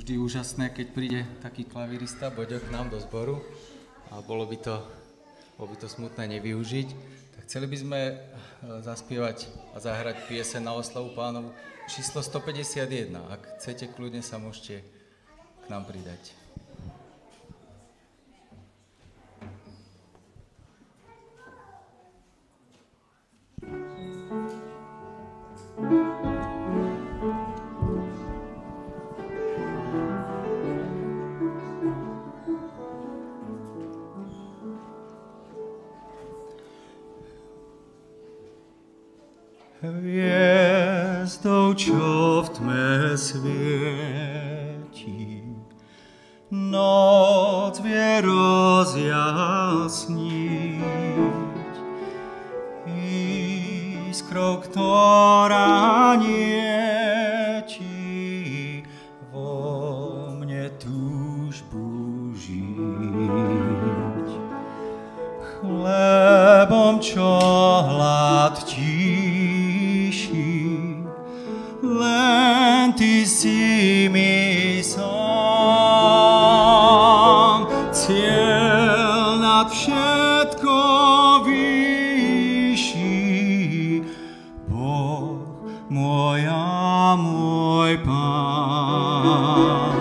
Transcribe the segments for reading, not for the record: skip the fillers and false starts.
vždy úžasné, keď príde taký klavirista Boďo k nám do zboru a bolo by to smutné nevyužiť. Tak chceli by sme zaspievať a zahrať pieseň na oslavu Pánovu číslo 151. Ak chcete, kľudne sa môžete k nám pridať. Hviezdou, čo v tme svieti, noc vie rozjasniť. Iskrou, ktorá niečí, vo mne túžbu žiť. Chlebom, čo hlad len Ty si mi sám, cieľ nad všetko vyšší, Boh môj a môj Pán.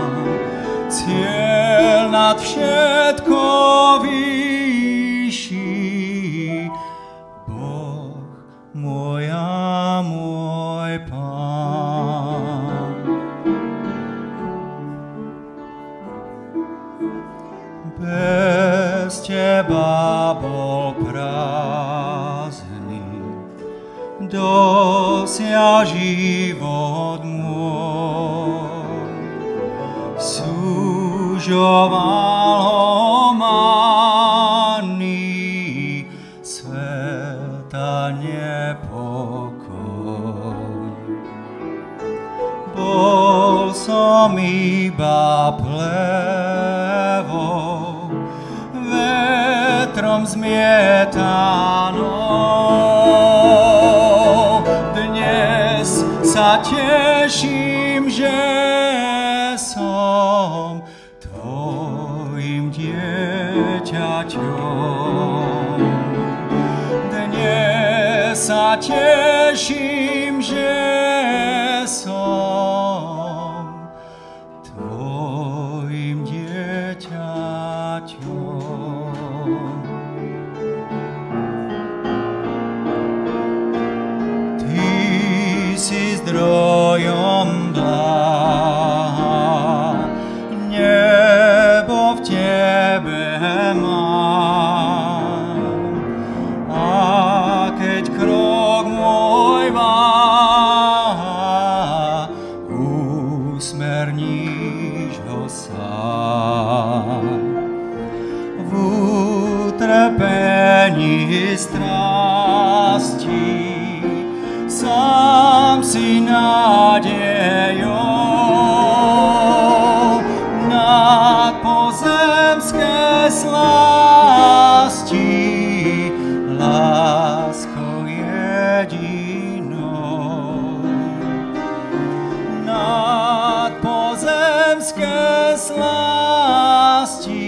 Cieľ nad všetko vyšší, Boh môj a môj Pán. Bez Teba bol prázdny, dosia život môj. Súžoval ho manný, sveta nepokoj. Bol som iba plevou, vetrom zmietanou. Dnes sa teším, že som Tvojim dieťaťom. Dnes sa teším, že som Tvojim dieťaťom. Ty si zdrojom blaha, nebo v Tebe mám. A keď krok môj váha, usmerníš ho sám. V utrpení strasti sám si nádejou, nad pozemské slasti láskou jedinou. Nad pozemské slasti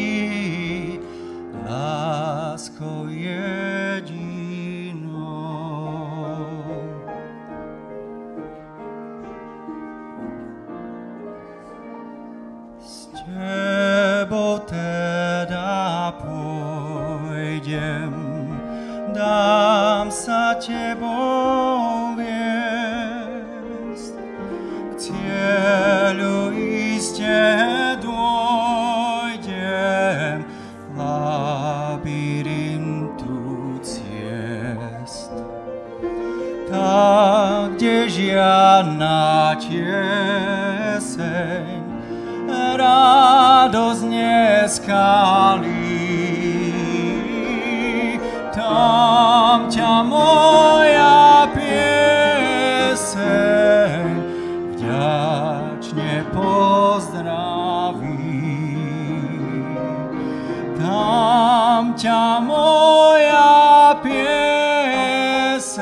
láskou jedinou. S Tebou teda pôjdem, dám sa Tebou viesť, k cieľu iste dôjdem, labyrintu ciest. Tam, kde žiadna tieseň radosť neskalí, tam ťa moja pieseň vďačne pozdraví. Tam ťa moja pieseň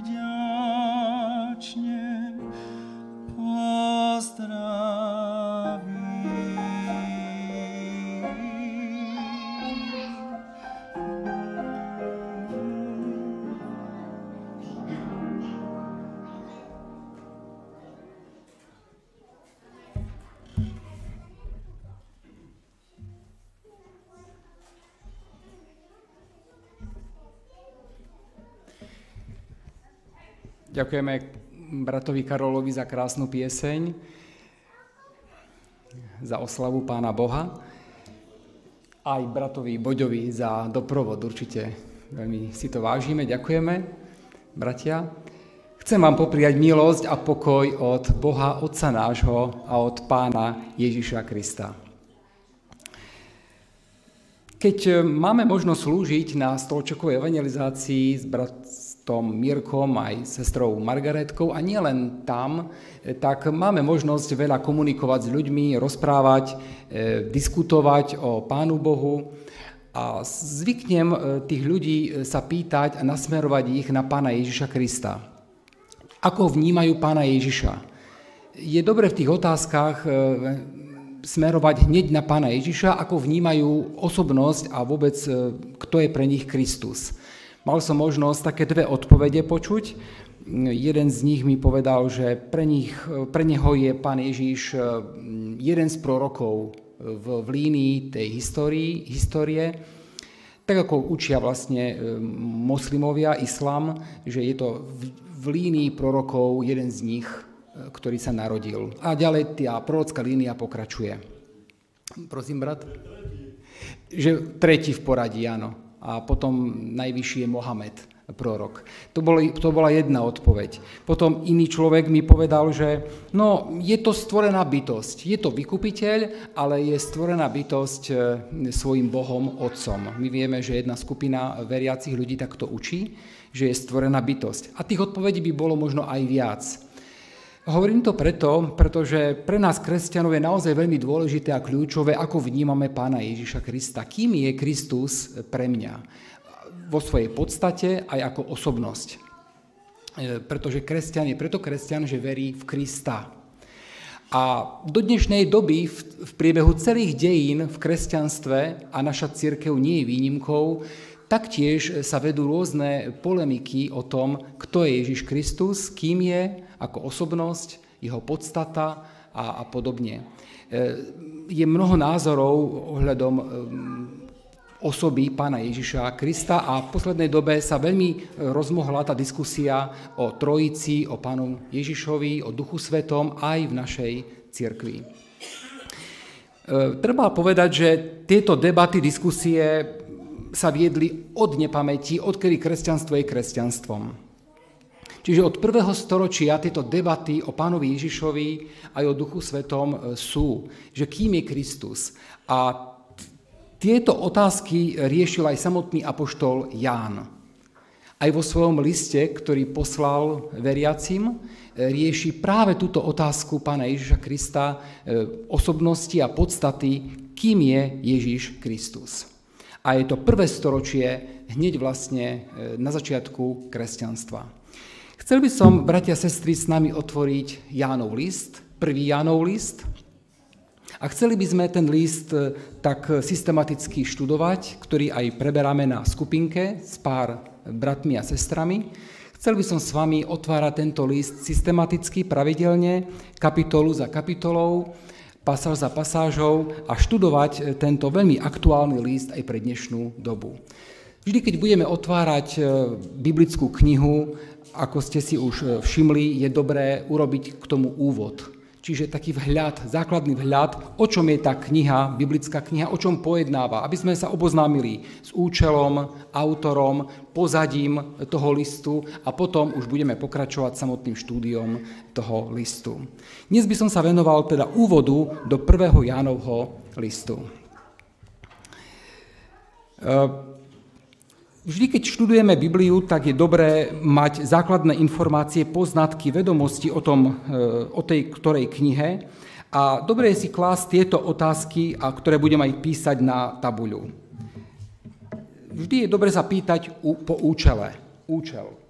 vďačne pozdraví. Ďakujeme bratovi Karolovi za krásnu pieseň, za oslavu Pána Boha. Aj bratovi Boďovi za doprovod, určite veľmi si to vážime, ďakujeme, bratia. Chcem vám popriať milosť a pokoj od Boha Otca nášho a od Pána Ježiša Krista. Keď máme možnosť slúžiť na stolčekovej evangelizácii s bratom Mirkom aj sestrou Margaretkou a nielen tam, tak máme možnosť veľa komunikovať s ľuďmi, rozprávať, diskutovať o Pánu Bohu a zvyknem tých ľudí sa pýtať a nasmerovať ich na Pána Ježiša Krista. Ako vnímajú Pána Ježiša? Je dobre v tých otázkach smerovať hneď na Pána Ježiša, ako vnímajú osobnosť a vôbec kto je pre nich Kristus. Mal som možnosť také dve odpovede počuť. Jeden z nich mi povedal, že pre neho je Pán Ježiš jeden z prorokov v línii tej histórie, tak ako učia vlastne moslimovia, islám, že je to v línii prorokov jeden z nich, ktorý sa narodil. A ďalej tá prorocká línia pokračuje. Prosím, brat? Že tretí v poradí, áno. A potom najvyšší je Mohamed, prorok. To bola jedna odpoveď. Potom iný človek mi povedal, že je to stvorená bytosť. Je to vykupiteľ, ale je stvorená bytosť svojim Bohom, Otcom. My vieme, že jedna skupina veriacich ľudí takto učí, že je stvorená bytosť. A tých odpovedí by bolo možno aj viac. Hovorím to pretože pre nás kresťanov je naozaj veľmi dôležité a kľúčové, ako vnímame Pána Ježiša Krista. Kým je Kristus pre mňa? Vo svojej podstate aj ako osobnosť. Pretože kresťan je preto kresťan, že verí v Krista. A do dnešnej doby, v priebehu celých dejín v kresťanstve, a naša cirkev nie je výnimkou, taktiež sa vedú rôzne polemiky o tom, kto je Ježiš Kristus, kým je, ako osobnosť, jeho podstata a podobne. Je mnoho názorov ohľadom osoby Pána Ježiša Krista a v poslednej dobe sa veľmi rozmohla tá diskusia o Trojici, o Pánu Ježišovi, o Duchu Svetom aj v našej cirkvi. Treba povedať, že tieto debaty, diskusie sa viedli od nepamäti, odkedy kresťanstvo je kresťanstvom. Čiže od 1. storočia tieto debaty o Pánovi Ježišovi aj o Duchu Svetom sú, že kým je Kristus. A tieto otázky riešil aj samotný apoštol Ján. Aj vo svojom liste, ktorý poslal veriacim, rieši práve túto otázku Pána Ježiša Krista, osobnosti a podstaty, kým je Ježiš Kristus. A je to 1. storočie hneď vlastne na začiatku kresťanstva. Chcel by som, bratia a sestry, s nami otvoriť Jánov list, 1. Jánov list. A chceli by sme ten list tak systematicky študovať, ktorý aj preberáme na skupinke s pár bratmi a sestrami. Chcel by som s vami otvárať tento list systematicky, pravidelne, kapitolu za kapitolou, pasáž za pasážou a študovať tento veľmi aktuálny list aj pre dnešnú dobu. Vždy, keď budeme otvárať biblickú knihu, ako ste si už všimli, je dobré urobiť k tomu úvod. Čiže taký vhľad, základný vhľad, o čom je tá kniha, biblická kniha, o čom pojednáva, aby sme sa oboznámili s účelom, autorom, pozadím toho listu a potom už budeme pokračovať samotným štúdiom toho listu. Dnes by som sa venoval teda úvodu do 1. Jánovho listu. Vždy, keď študujeme Bibliu, tak je dobré mať základné informácie, poznatky, vedomosti o tej ktorej knihe a dobré je si klásť tieto otázky, ktoré budem aj písať na tabuľu. Vždy je dobré sa pýtať po účele. Účel.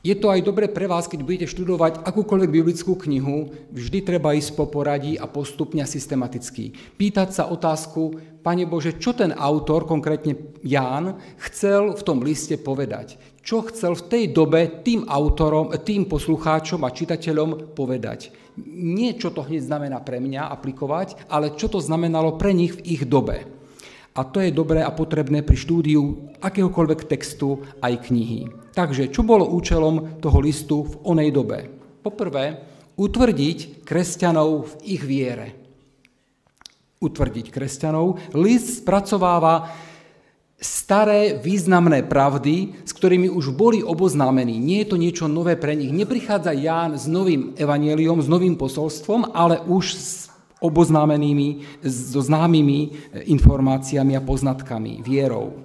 Je to aj dobre pre vás, keď budete študovať akúkoľvek biblickú knihu, vždy treba ísť po poradí a postupne a systematicky. Pýtať sa otázku, Pane Bože, čo ten autor, konkrétne Ján, chcel v tom liste povedať? Čo chcel v tej dobe tým autorom, tým poslucháčom a čitateľom povedať? Nie, čo to hneď znamená pre mňa aplikovať, ale čo to znamenalo pre nich v ich dobe. A to je dobré a potrebné pri štúdiu akéhokoľvek textu aj knihy. Takže, čo bolo účelom toho listu v onej dobe? Poprvé, utvrdiť kresťanov v ich viere. Utvrdiť kresťanov. List spracováva staré významné pravdy, s ktorými už boli oboznámení. Nie je to niečo nové pre nich. Neprichádza Ján s novým evanjeliom, s novým posolstvom, ale už s oboznámenými, so známymi informáciami a poznatkami, vierou.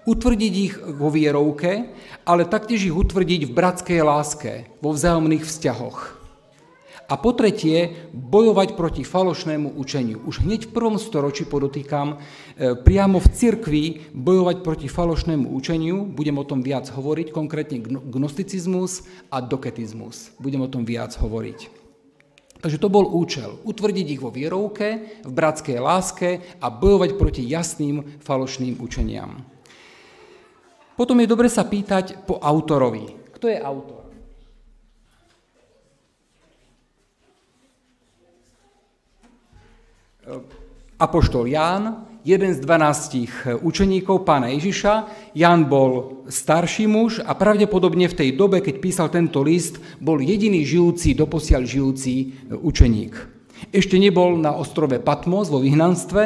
Utvrdiť ich vo vierovke, ale taktiež ich utvrdiť v bratskej láske, vo vzájomných vzťahoch. A po tretie, bojovať proti falošnému učeniu. Už hneď v 1. storočí, podotýkam, priamo v cirkvi bojovať proti falošnému učeniu. Budem o tom viac hovoriť, konkrétne gnosticizmus a doketizmus. Budem o tom viac hovoriť. Takže to bol účel. Utvrdiť ich vo vierovke, v bratskej láske a bojovať proti jasným falošným učeniam. Potom je dobre sa pýtať po autorovi. Kto je autor? Apoštol Ján, jeden z 12 učeníkov Pána Ježiša. Ján bol starší muž a pravdepodobne v tej dobe, keď písal tento list, bol jediný žijúci, doposiaľ žijúci učeník. Ešte nebol na ostrove Patmos vo vyhnanstve.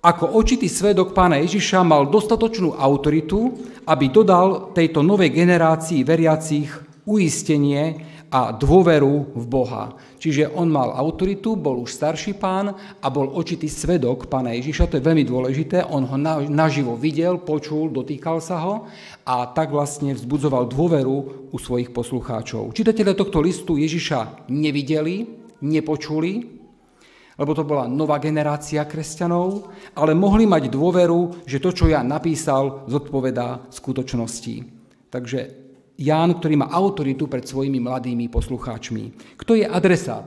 Ako očitý svedok Pána Ježiša mal dostatočnú autoritu, aby dodal tejto novej generácii veriacich uistenie a dôveru v Boha. Čiže on mal autoritu, bol už starší pán a bol očitý svedok Pána Ježiša, to je veľmi dôležité, on ho naživo videl, počul, dotýkal sa ho a tak vlastne vzbudzoval dôveru u svojich poslucháčov. Čitatelia tohto listu Ježiša nevideli, nepočuli, lebo to bola nová generácia kresťanov, ale mohli mať dôveru, že to, čo Ján napísal, zodpovedá skutočnosti. Takže Ján, ktorý má autoritu pred svojimi mladými poslucháčmi. Kto je adresát?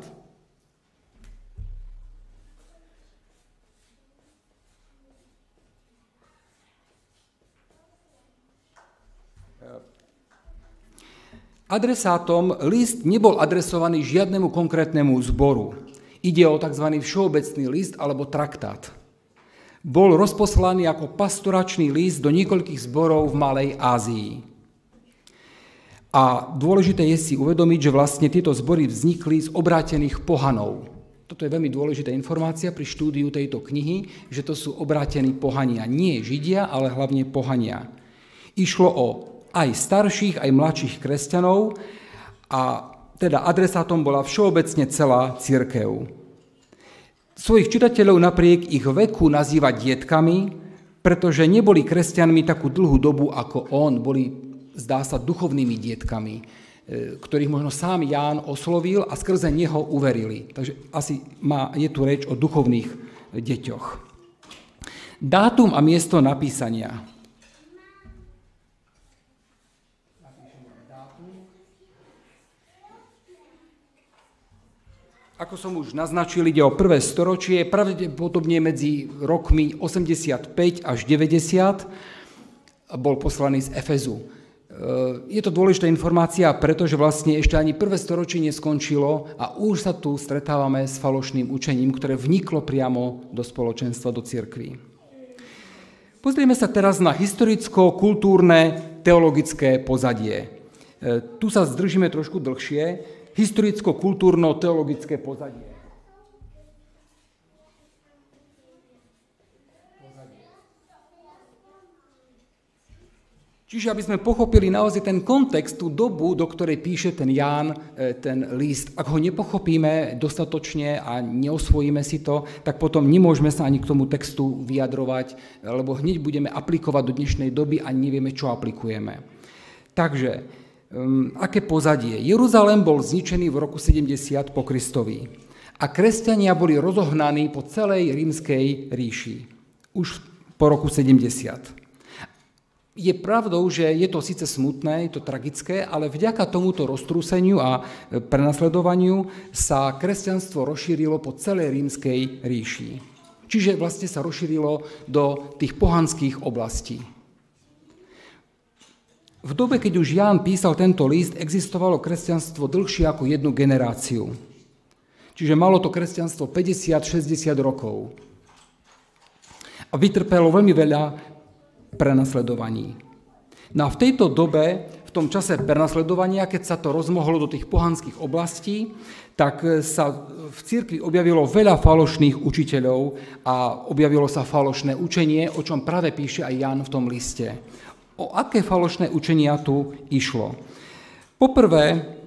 Adresátom list nebol adresovaný žiadnemu konkrétnemu zboru. Ide o tzv. Všeobecný list alebo traktát. Bol rozposlaný ako pastoračný list do niekoľkých zborov v Malej Ázii. A dôležité je si uvedomiť, že vlastne tieto zbory vznikli z obrátených pohanov. Toto je veľmi dôležitá informácia pri štúdiu tejto knihy, že to sú obrátení pohania. Nie Židia, ale hlavne pohania. Išlo o aj starších, aj mladších kresťanov a teda adresátom bola všeobecne celá cirkev. Svojich čitateľov napriek ich veku nazýva dietkami, pretože neboli kresťanmi takú dlhú dobu ako on, boli zdá sa duchovnými dietkami, ktorých možno sám Ján oslovil a skrze neho uverili. Takže asi je tu reč o duchovných deťoch. Dátum a miesto napísania. Ako som už naznačil, ide o 1. storočie, pravdepodobne medzi rokmi 85 až 90 bol poslaný z Efezu. Je to dôležitá informácia, pretože vlastne ešte ani 1. storočie neskončilo a už sa tu stretávame s falošným učením, ktoré vniklo priamo do spoločenstva, do cirkvi. Pozrieme sa teraz na historicko-kultúrne teologické pozadie. Tu sa zdržíme trošku dlhšie. Historicko-kultúrno-teologické pozadie. Čiže aby sme pochopili naozaj ten kontext, tú dobu, do ktorej píše ten Ján, ten list. Ak ho nepochopíme dostatočne a neosvojíme si to, tak potom nemôžeme sa ani k tomu textu vyjadrovať, lebo hneď budeme aplikovať do dnešnej doby a nevieme, čo aplikujeme. Takže, aké pozadie? Jeruzalém bol zničený v roku 70 po Kristovi a kresťania boli rozohnaní po celej rímskej ríši. Už po roku 70. Je pravdou, že je to síce smutné, je to tragické, ale vďaka tomuto roztrúseniu a prenasledovaniu sa kresťanstvo rozšírilo po celej rímskej ríši. Čiže vlastne sa rozšírilo do tých pohanských oblastí. V V dobe, keď už Ján písal tento list, existovalo kresťanstvo dlhšie ako jednu generáciu. Čiže malo to kresťanstvo 50-60 rokov. A vytrpelo veľmi veľa prenasledovaní. No a v tejto dobe, v tom čase prenasledovania, keď sa to rozmohlo do tých pohanských oblastí, tak sa v cirkvi objavilo veľa falošných učiteľov a objavilo sa falošné učenie, o čom práve píše aj Ján v tom liste. O aké falošné učenia tu išlo? Poprvé,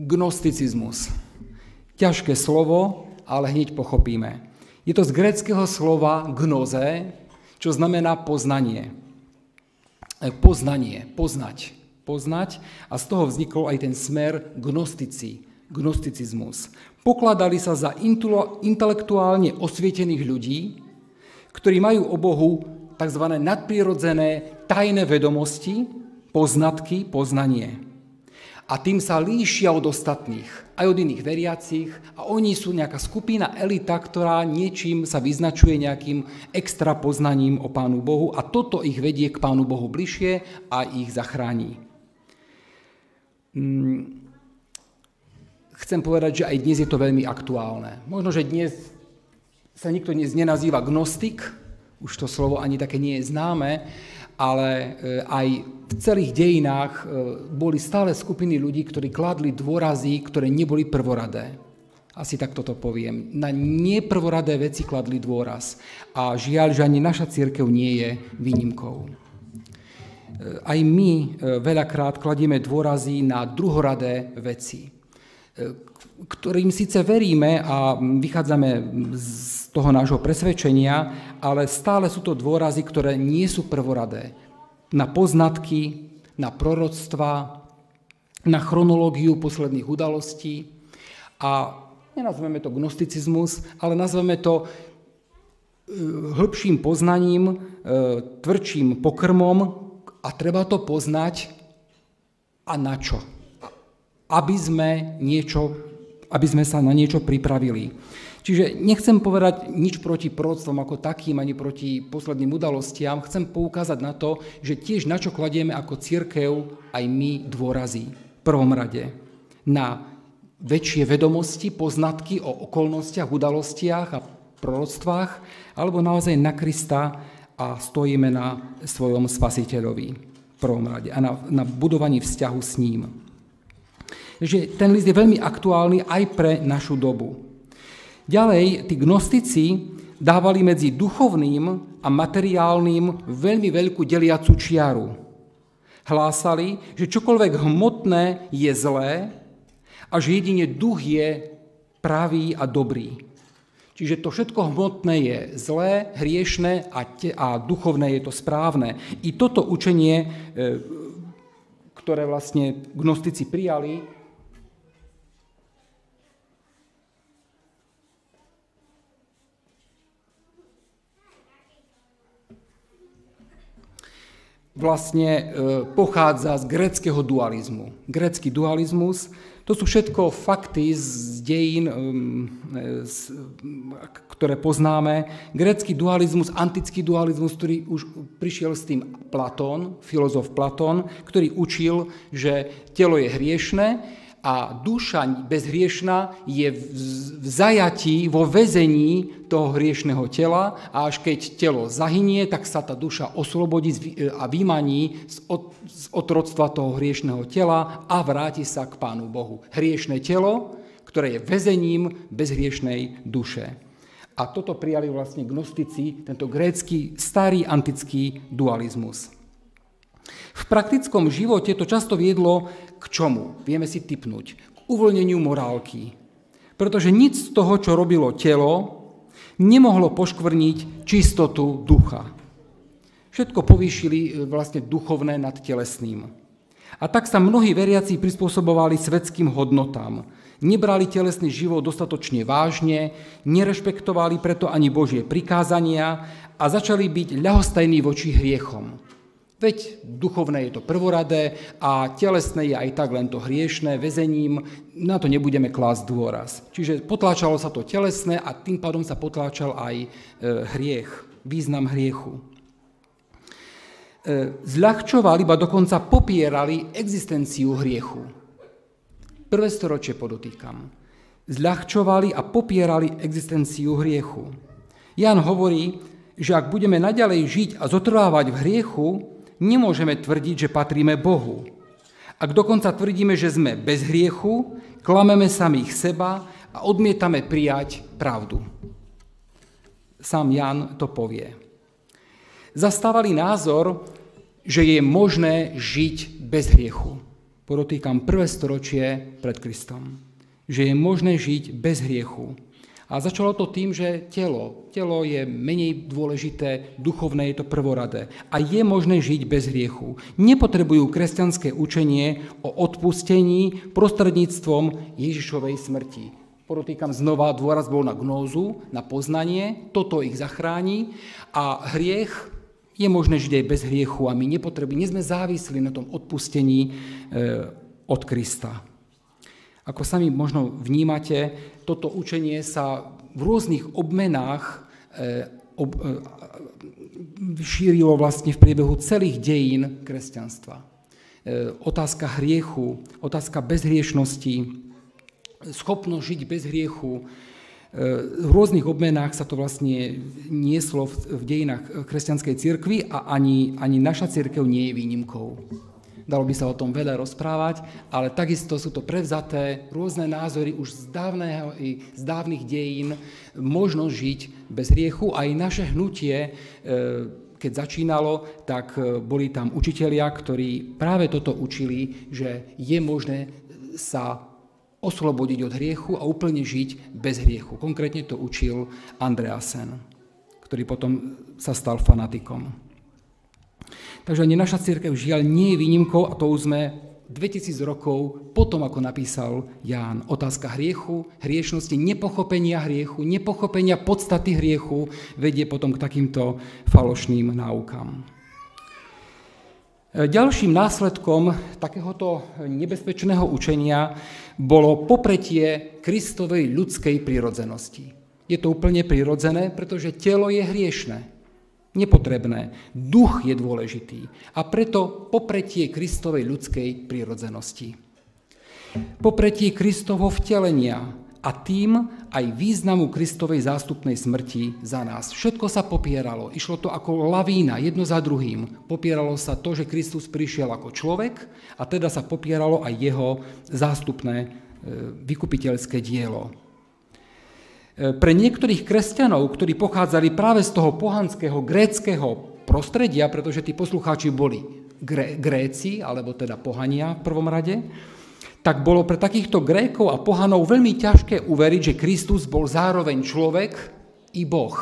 gnosticizmus. Ťažké slovo, ale hneď pochopíme. Je to z gréckeho slova gnoze, čo znamená poznanie. Poznať. A z toho vznikol aj ten smer gnosticizmus. Pokladali sa za intelektuálne osvietených ľudí, ktorí majú o Bohu tzv. Nadprirodzené tajné vedomosti, poznatky, poznanie. A tým sa líšia od ostatných, aj od iných veriacich, a oni sú nejaká skupina, elita, ktorá niečím sa vyznačuje nejakým extra poznaním o Pánu Bohu a toto ich vedie k Pánu Bohu bližšie a ich zachráni. Chcem povedať, že aj dnes je to veľmi aktuálne. Možno, že dnes sa nikto dnes nenazýva gnostik, už to slovo ani také nie je známe, ale aj v celých dejinách boli stále skupiny ľudí, ktorí kladli dôrazy, ktoré neboli prvoradé. Asi takto to poviem. Na neprvoradé veci kladli dôraz. A žiaľ, že ani naša cirkev nie je výnimkou. Aj my veľakrát kladieme dôrazy na druhoradé veci, ktorým síce veríme a vychádzame z toho nášho presvedčenia, ale stále sú to dôrazy, ktoré nie sú prvoradé. Na poznatky, na proroctva, na chronológiu posledných udalostí. A nenazveme to gnosticizmus, ale nazveme to hĺbším poznaním, tvrdším pokrmom a treba to poznať a na čo? Aby sme sa na niečo pripravili. Čiže nechcem povedať nič proti proroctvom ako takým, ani proti posledným udalostiam. Chcem poukázať na to, že tiež na čo kladieme ako cirkev aj my dôrazy. V prvom rade na väčšie vedomosti, poznatky o okolnostiach, udalostiach a proroctvách, alebo naozaj na Krista a stojíme na svojom Spasiteľovi v prvom rade a na budovaní vzťahu s ním. Takže ten list je veľmi aktuálny aj pre našu dobu. Ďalej, tí gnostici dávali medzi duchovným a materiálnym veľmi veľkú deliacu čiaru. Hlásali, že čokoľvek hmotné je zlé a že jedine duch je pravý a dobrý. Čiže to všetko hmotné je zlé, hriešné a duchovné je to správne. I toto učenie, ktoré vlastne gnostici prijali, vlastne pochádza z gréckeho dualizmu. Grécky dualizmus, to sú všetko fakty z dejín, ktoré poznáme. Grécky dualizmus, antický dualizmus, ktorý už prišiel s tým Platón, filozof Platón, ktorý učil, že telo je hriešne a duša bezhriešna je v zajatí, vo väzení toho hriešného tela a až keď telo zahynie, tak sa tá duša oslobodí a vymaní z otroctva toho hriešného tela a vráti sa k Pánu Bohu. Hriešne telo, ktoré je väzením bezhriešnej duše. A toto prijali vlastne gnostici, tento grécky starý antický dualizmus. V praktickom živote to často viedlo k čomu? Vieme si tipnúť. K uvoľneniu morálky. Pretože nič z toho, čo robilo telo, nemohlo poškvrniť čistotu ducha. Všetko povýšili vlastne duchovné nad telesným. A tak sa mnohí veriaci prispôsobovali svetským hodnotám. Nebrali telesný život dostatočne vážne, nerešpektovali preto ani Božie prikázania a začali byť ľahostajní voči hriechom. Veď duchovné je to prvoradé a telesné je aj tak len to hriešné, väzením, na to nebudeme klásť dôraz. Čiže potláčalo sa to telesné a tým pádom sa potláčal aj hriech, význam hriechu. Zľahčovali, iba dokonca popierali existenciu hriechu. Prvé storočie podotýkam. Zľahčovali a popierali existenciu hriechu. Ján hovorí, že ak budeme naďalej žiť a zotrvávať v hriechu, nemôžeme tvrdiť, že patríme Bohu. Ak dokonca tvrdíme, že sme bez hriechu, klameme samých seba a odmietame prijať pravdu. Sám Ján to povie. Zastávali názor, že je možné žiť bez hriechu. Podotýkam 1. storočie pred Kristom. Že je možné žiť bez hriechu. A začalo to tým, že telo je menej dôležité, duchovné je to prvoradé. A je možné žiť bez hriechu. Nepotrebujú kresťanské učenie o odpustení prostredníctvom Ježišovej smrti. Podotýkam znova, dôraz bol na gnózu, na poznanie, toto ich zachráni a hriech je možné žiť aj bez hriechu a my nie sme závislí na tom odpustení od Krista. Ako sami možno vnímate, toto učenie sa v rôznych obmenách šírilo vlastne v priebehu celých dejín kresťanstva. Otázka hriechu, otázka bezhriešnosti, schopnosť žiť bez hriechu, v rôznych obmenách sa to vlastne nieslo v dejinách kresťanskej cirkvi a ani naša cirkev nie je výnimkou. Dalo by sa o tom veľa rozprávať, ale takisto sú to prevzaté rôzne názory už z dávnych dejín, možno žiť bez hriechu. Aj naše hnutie, keď začínalo, tak boli tam učitelia, ktorí práve toto učili, že je možné sa oslobodiť od hriechu a úplne žiť bez hriechu. Konkrétne to učil Andreasen, ktorý potom sa stal fanatikom. Takže ani naša cirkev žiaľ nie je výnimkou a to už sme 2000 rokov potom, ako napísal Ján. Otázka hriechu, hriešnosti, nepochopenia hriechu, nepochopenia podstaty hriechu vedie potom k takýmto falošným náukám. Ďalším následkom takéhoto nebezpečného učenia bolo popretie Kristovej ľudskej prirodzenosti. Je to úplne prirodzené, pretože telo je hriešne, nepotrebné. Duch je dôležitý a preto popretie Kristovej ľudskej prirodzenosti. Popretie Kristovho vtelenia a tým aj významu Kristovej zástupnej smrti za nás. Všetko sa popieralo. Išlo to ako lavína, jedno za druhým. Popieralo sa to, že Kristus prišiel ako človek a teda sa popieralo aj jeho zástupné vykupiteľské dielo. Pre niektorých kresťanov, ktorí pochádzali práve z toho pohanského, gréckeho prostredia, pretože tí poslucháči boli Gréci, alebo teda pohania v prvom rade, tak bolo pre takýchto Grékov a pohanov veľmi ťažké uveriť, že Kristus bol zároveň človek i Boh.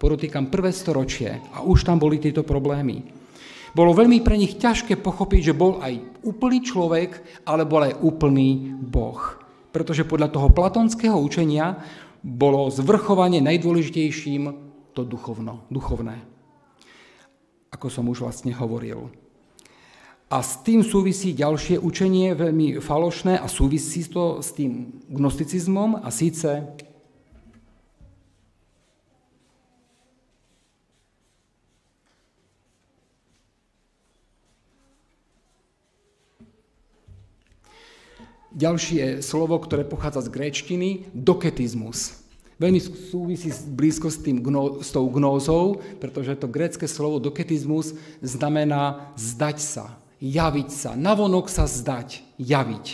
Podotýkam 1. storočie a už tam boli tieto problémy. Bolo veľmi pre nich ťažké pochopiť, že bol aj úplný človek, ale bol aj úplný Boh. Pretože podľa toho platonského učenia bolo zvrchovanie najdôležitejším to duchovné. Ako som už vlastne hovoril. A s tým súvisí ďalšie učenie, veľmi falošné a súvisí to s tým gnosticizmom a síce ďalšie slovo, ktoré pochádza z gréčtiny, doketizmus. Veľmi súvisí blízko s tou gnózou, pretože to grécke slovo doketizmus znamená zdať sa, javiť sa, navonok sa zdať, javiť.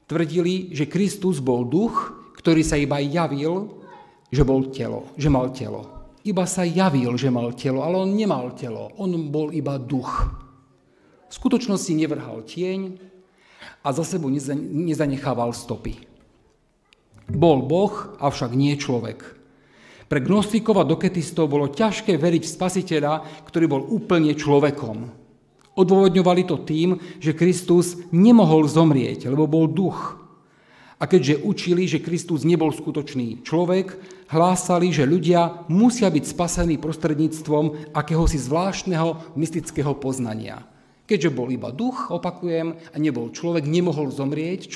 Tvrdili, že Kristus bol duch, ktorý sa iba javil, že bol telo, že mal telo. Iba sa javil, že mal telo, ale on nemal telo, on bol iba duch. V skutočnosti nevrhal tieň, a za sebou nezanechával stopy. Bol Boh, avšak nie človek. Pre gnostikov a doketistov bolo ťažké veriť v Spasiteľa, ktorý bol úplne človekom. Odôvodňovali to tým, že Kristus nemohol zomrieť, lebo bol duch. A keďže učili, že Kristus nebol skutočný človek, hlásali, že ľudia musia byť spasení prostredníctvom akéhosi zvláštneho mystického poznania. Keďže bol iba duch, opakujem, a nebol človek, nemohol zomrieť,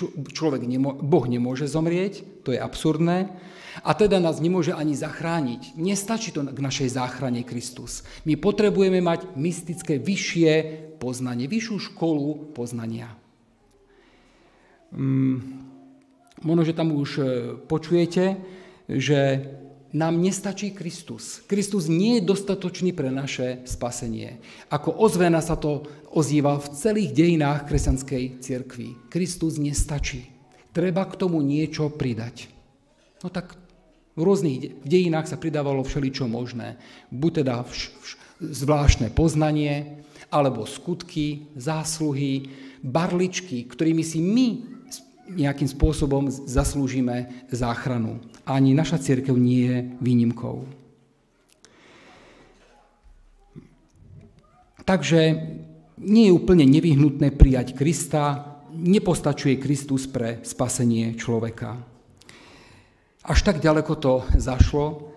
Boh nemôže zomrieť, to je absurdné, a teda nás nemôže ani zachrániť. Nestačí to k našej záchrane Kristus. My potrebujeme mať mystické vyššie poznanie, vyššiu školu poznania. Možno, že tam už počujete, že nám nestačí Kristus. Kristus nie je dostatočný pre naše spasenie. Ako ozvena sa to ozýva v celých dejinách kresťanskej cirkvi. Kristus nestačí. Treba k tomu niečo pridať. No tak v rôznych dejinách sa pridávalo všeličo možné. Buď teda zvláštne poznanie, alebo skutky, zásluhy, barličky, ktorými si my nejakým spôsobom zaslúžime záchranu. Ani naša cirkev nie je výnimkou. Takže nie je úplne nevyhnutné prijať Krista, nepostačuje Kristus pre spasenie človeka. Až tak ďaleko to zašlo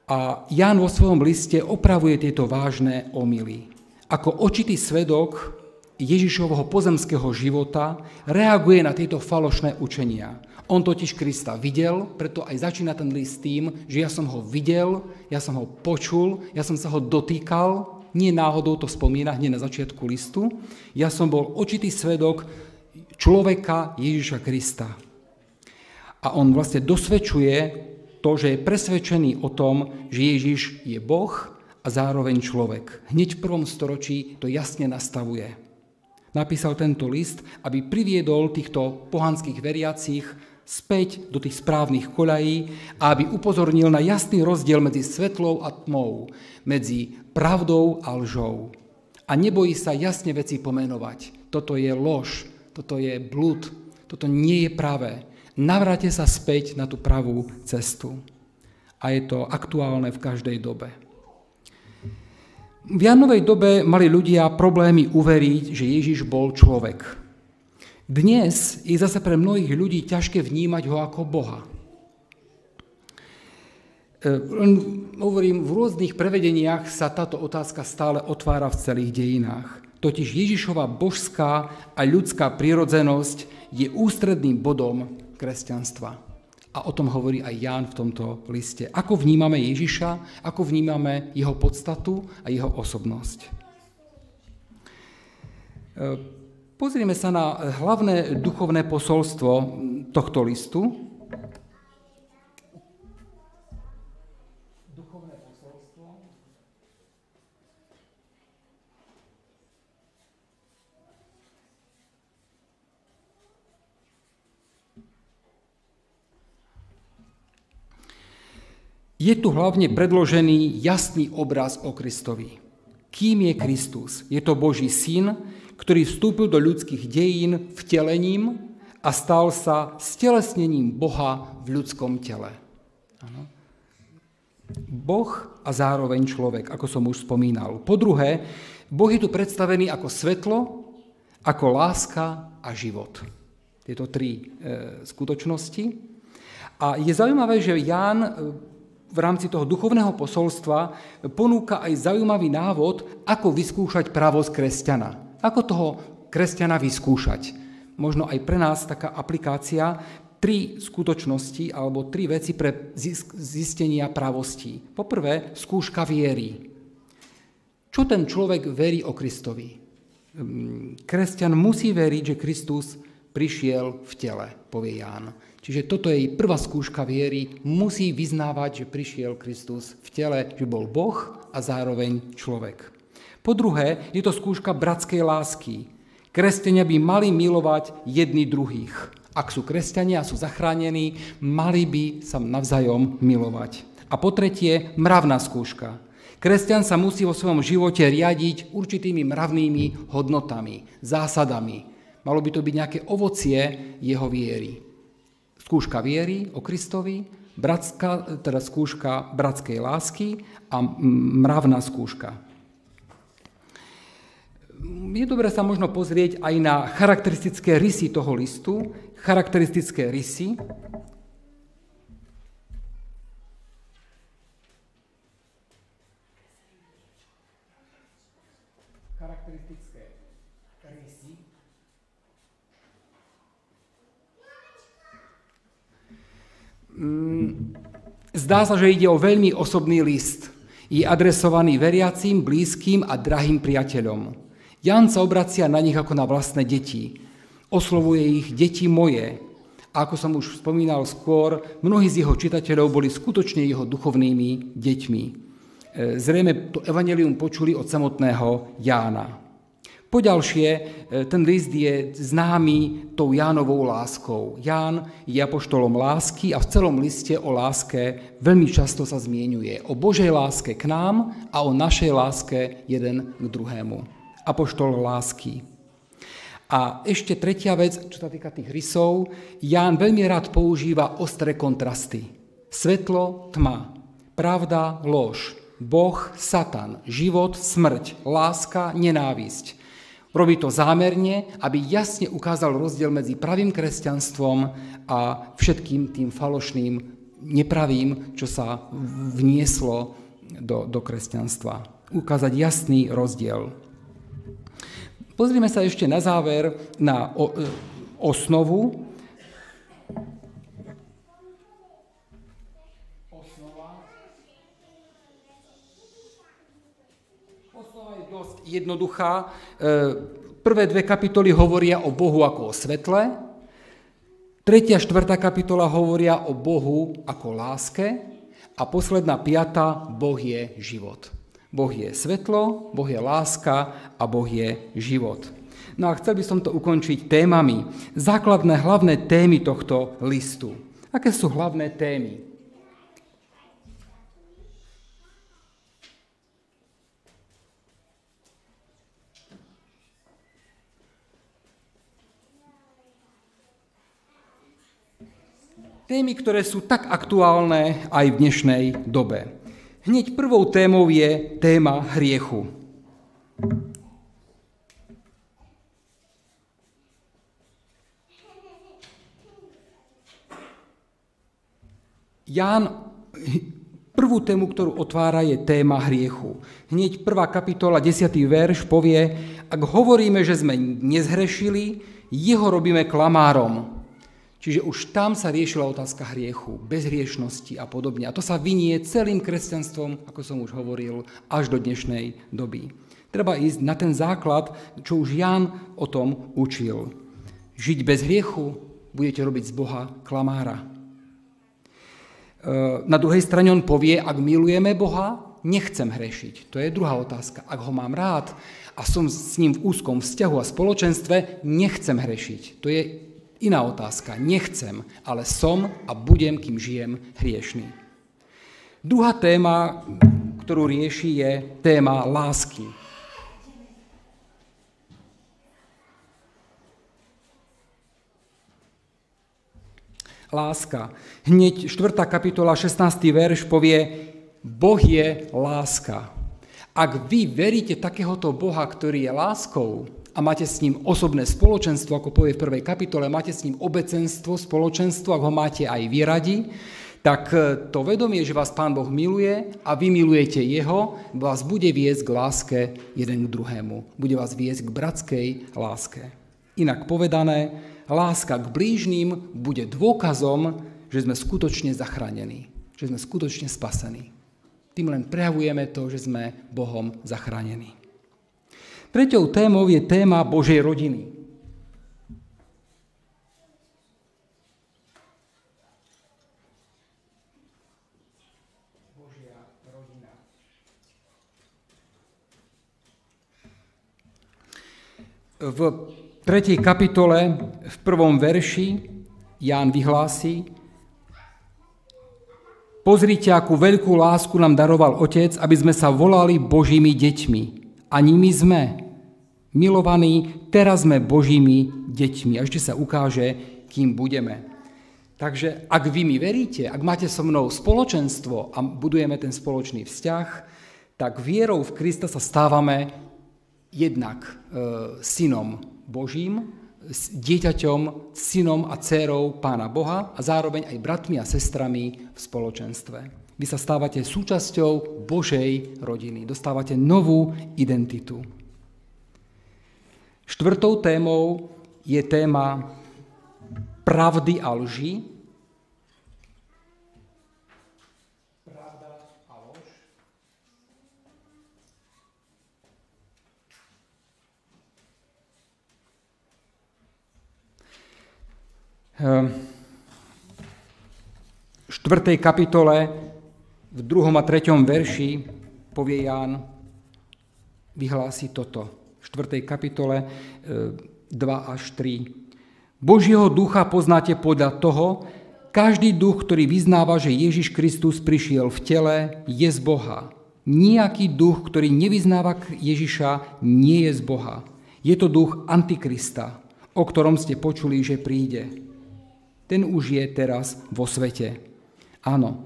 a Ján vo svojom liste opravuje tieto vážne omyly. Ako očitý svedok Ježišovho pozemského života reaguje na tieto falošné učenia. On totiž Krista videl, preto aj začína ten list tým, že ja som ho videl, ja som ho počul, ja som sa ho dotýkal, nie náhodou to spomína hneď na začiatku listu, ja som bol očitý svedok človeka Ježiša Krista. A on vlastne dosvedčuje to, že je presvedčený o tom, že Ježiš je Boh a zároveň človek. Hneď v 1. storočí to jasne nastavuje. Napísal tento list, aby priviedol týchto pohanských veriacich späť do tých správnych koľají a aby upozornil na jasný rozdiel medzi svetlou a tmou, medzi pravdou a lžou. A nebojí sa jasne veci pomenovať. Toto je lož, toto je blud, toto nie je pravé. Navráte sa späť na tú pravú cestu. A je to aktuálne v každej dobe. V Jánovej dobe mali ľudia problémy uveriť, že Ježiš bol človek. Dnes je zase pre mnohých ľudí ťažké vnímať ho ako Boha. Hovorím, v rôznych prevedeniach sa táto otázka stále otvára v celých dejinách. Totiž Ježišova božská a ľudská prirodzenosť je ústredným bodom kresťanstva. A o tom hovorí aj Ján v tomto liste. Ako vnímame Ježiša, ako vnímame jeho podstatu a jeho osobnosť. Pozrieme sa na hlavné duchovné posolstvo tohto listu. Je tu hlavne predložený jasný obraz o Kristovi. Kým je Kristus? Je to Boží syn, ktorý vstúpil do ľudských dejín vtelením a stal sa stelesnením Boha v ľudskom tele. Áno. Boh a zároveň človek, ako som už spomínal. Po druhé, Boh je tu predstavený ako svetlo, ako láska a život. Tieto tri skutočnosti. A je zaujímavé, že Ján v rámci toho duchovného posolstva ponúka aj zaujímavý návod, ako vyskúšať pravosť kresťana. Ako toho kresťana vyskúšať. Možno aj pre nás taká aplikácia, 3 skutočnosti alebo 3 veci pre zistenia pravosti. Poprvé, skúška viery. Čo ten človek verí o Kristovi? Kresťan musí veriť, že Kristus prišiel v tele, povie Ján. Čiže toto je prvá skúška viery, musí vyznávať, že prišiel Kristus v tele, že bol Boh a zároveň človek. Po druhé, je to skúška bratskej lásky. Kresťania by mali milovať jedni druhých. Ak sú kresťania a sú zachránení, mali by sa navzájom milovať. A po tretie, mravná skúška. Kresťan sa musí vo svojom živote riadiť určitými mravnými hodnotami, zásadami. Malo by to byť nejaké ovocie jeho viery. Skúška viery o Kristovi, teda skúška bratskej lásky a mravná skúška. je dobré sa možno pozrieť aj na charakteristické rysy toho listu. Charakteristické rysy. Zdá sa, že ide o veľmi osobný list. Je adresovaný veriacím, blízkym a drahým priateľom. Ján sa obracia na nich ako na vlastné deti. Oslovuje ich deti moje. A ako som už spomínal skôr, mnohí z jeho čitateľov boli skutočne jeho duchovnými deťmi. Zrejme to evanjelium počuli od samotného Jána. Poďalšie, ten list je známy tou Jánovou láskou. Ján je apoštolom lásky a v celom liste o láske veľmi často sa zmieňuje. O Božej láske k nám a o našej láske jeden k druhému. Apoštol lásky. A ešte tretia vec, čo sa týka tých rysov, Ján veľmi rád používa ostré kontrasty. Svetlo, tma, pravda, lož, Boh, Satan, život, smrť, láska, nenávisť. Robí to zámerne, aby jasne ukázal rozdiel medzi pravým kresťanstvom a všetkým tým falošným, nepravým, čo sa vnieslo do kresťanstva. Ukázať jasný rozdiel. Pozrime sa ešte na záver na osnovu. Osnova je dosť jednoduchá. Prvé dve kapitoly hovoria o Bohu ako o svetle. Tretia, štvrtá kapitola hovoria o Bohu ako láske. A posledná, piata, Boh je život. Boh je svetlo, Boh je láska a Boh je život. No a chcel by som to ukončiť témami. Základné hlavné témy tohto listu. Aké sú hlavné témy? Témy, ktoré sú tak aktuálne aj v dnešnej dobe. Hneď prvou témou je téma hriechu. Ján prvú tému, ktorú otvára, je téma hriechu. Hneď prvá kapitola, 10. verš povie, ak hovoríme, že sme nezhrešili, jeho robíme klamárom. Čiže už tam sa riešila otázka hriechu, bezhriešnosti a podobne. A to sa vinie celým kresťanstvom, ako som už hovoril, až do dnešnej doby. Treba ísť na ten základ, čo už Ján o tom učil. Žiť bez hriechu, budete robiť z Boha klamára. Na druhej strane on povie, ak milujeme Boha, nechcem hrešiť. To je druhá otázka. Ak ho mám rád a som s ním v úzkom vzťahu a spoločenstve, nechcem hrešiť. To je iná otázka. Nechcem, ale som a budem, kým žijem, hriešný. Druhá téma, ktorú rieši, je téma lásky. Láska. Hneď 4. kapitola, 16. verš povie, Boh je láska. Ak vy veríte takéhoto Boha, ktorý je láskou, a máte s ním osobné spoločenstvo, ako povie v 1. kapitole, máte s ním obecenstvo, spoločenstvo, ak ho máte aj vy radi, tak to vedomie, že vás Pán Boh miluje a vy milujete jeho, vás bude viesť k láske jeden k druhému. Bude vás viesť k bratskej láske. Inak povedané, láska k blížnym bude dôkazom, že sme skutočne zachránení, že sme skutočne spasení. Tým len prejavujeme to, že sme Bohom zachránení. Treťou témou je téma Božej rodiny. Božia rodina. V 3. kapitole, v 1. verši, Ján vyhlási, pozrite, akú veľkú lásku nám daroval Otec, aby sme sa volali Božími deťmi. A nimi sme milovaní, teraz sme Božími deťmi. A ešte sa ukáže, kým budeme. Takže ak vy mi veríte, ak máte so mnou spoločenstvo a budujeme ten spoločný vzťah, tak vierou v Krista sa stávame jednak synom Božím, dieťaťom, synom a dcérou Pána Boha a zároveň aj bratmi a sestrami v spoločenstve. Vy sa stávate súčasťou Božej rodiny, dostávate novú identitu. Štvrtou témou je téma pravdy a lži. Pravda a lož. V 4. kapitole v 2. a 3. verši povie Ján, vyhlási toto. V 4. kapitole 2 až 3. Božieho ducha poznáte podľa toho, každý duch, ktorý vyznáva, že Ježiš Kristus prišiel v tele, je z Boha. Nijaký duch, ktorý nevyznáva Ježiša, nie je z Boha. Je to duch Antikrista, o ktorom ste počuli, že príde. Ten už je teraz vo svete. Áno,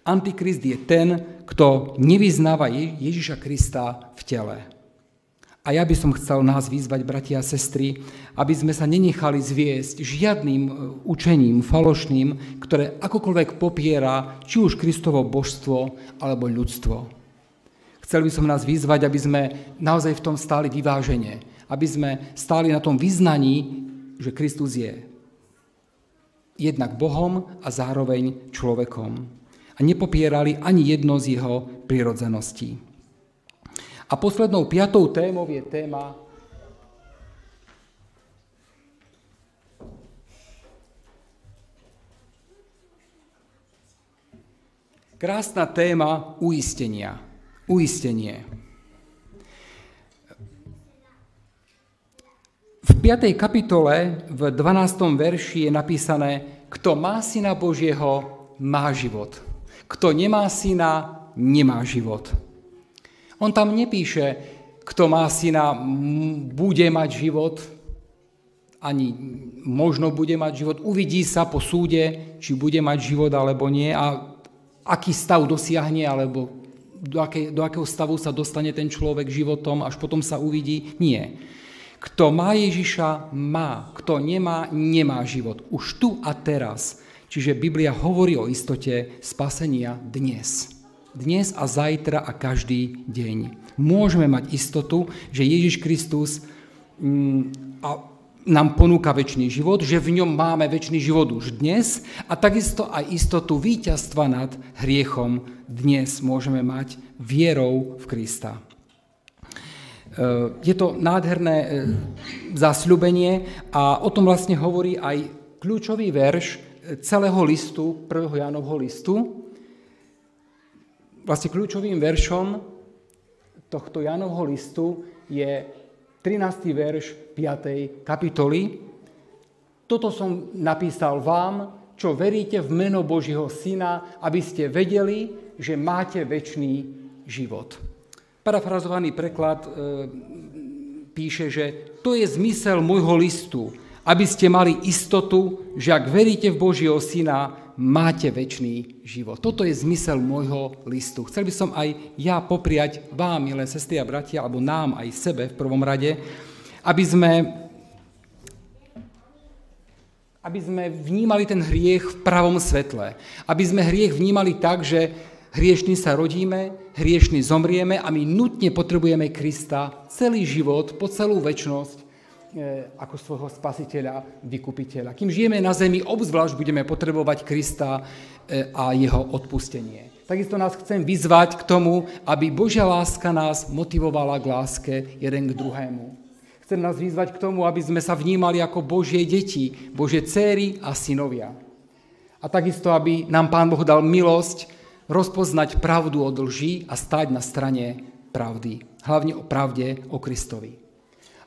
Antikrist je ten, kto nevyznáva Ježiša Krista v tele. A ja by som chcel nás vyzvať, bratia a sestry, aby sme sa nenechali zviesť žiadnym učením falošným, ktoré akokoľvek popiera či už Kristovo božstvo alebo ľudstvo. Chcel by som nás vyzvať, aby sme naozaj v tom stáli vyvážene, aby sme stáli na tom vyznaní, že Kristus je jednak Bohom a zároveň človekom. A nepopierali ani jedno z jeho prirodzeností. A poslednou 5. témou je téma krásna téma uistenia. Uistenie. V 5. kapitole v 12. verši je napísané, kto má Syna Božieho, má život. Kto nemá Syna, nemá život. On tam nepíše, kto má Syna, bude mať život, ani možno bude mať život. Uvidí sa po súde, či bude mať život alebo nie a aký stav dosiahne, alebo do akého stavu sa dostane ten človek životom, až potom sa uvidí. Nie. Kto má Ježiša, má. Kto nemá, nemá život. Už tu a teraz. Čiže Biblia hovorí o istote spasenia dnes. Dnes a zajtra a každý deň. Môžeme mať istotu, že Ježiš Kristus nám ponúka večný život, že v ňom máme večný život už dnes a takisto aj istotu víťazstva nad hriechom dnes môžeme mať vierou v Krista. Je to nádherné zasľúbenie a o tom vlastne hovorí aj kľúčový verš celého listu, 1. Jánovho listu. Vlastne kľúčovým veršom tohto Jánovho listu je 13. verš 5. kapitoly. Toto som napísal vám, čo veríte v meno Božieho Syna, aby ste vedeli, že máte večný život. Parafrazovaný preklad píše, že to je zmysel môjho listu, aby ste mali istotu, že ak veríte v Božieho Syna, máte večný život. Toto je zmysel môjho listu. Chcel by som aj ja popriať vám, milé sestry a bratia, alebo nám aj sebe v prvom rade, aby sme vnímali ten hriech v pravom svetle. Aby sme hriech vnímali tak, že hriešni sa rodíme, hriešni zomrieme a my nutne potrebujeme Krista celý život, po celú večnosť, ako svojho spasiteľa, vykupiteľa. Kým žijeme na zemi, obzvlášť budeme potrebovať Krista a jeho odpustenie. Takisto nás chcem vyzvať k tomu, aby Božia láska nás motivovala k láske jeden k druhému. Chcem nás vyzvať k tomu, aby sme sa vnímali ako Božie deti, Božie dcéry a synovia. A takisto, aby nám Pán Boh dal milosť rozpoznať pravdu od lží a stáť na strane pravdy. Hlavne o pravde, o Kristovi.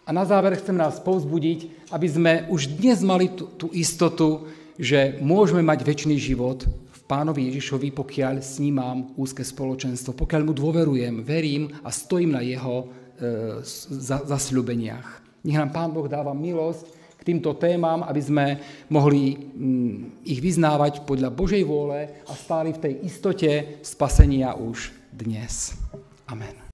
A na záver chcem nás povzbudiť, aby sme už dnes mali tú istotu, že môžeme mať večný život v Pánovi Ježišovi, pokiaľ s ním mám úzke spoločenstvo, pokiaľ mu dôverujem, verím a stojím na jeho zasľúbeniach. Nech nám Pán Boh dáva milosť k týmto témam, aby sme mohli ich vyznávať podľa Božej vôle a stáli v tej istote spasenia už dnes. Amen.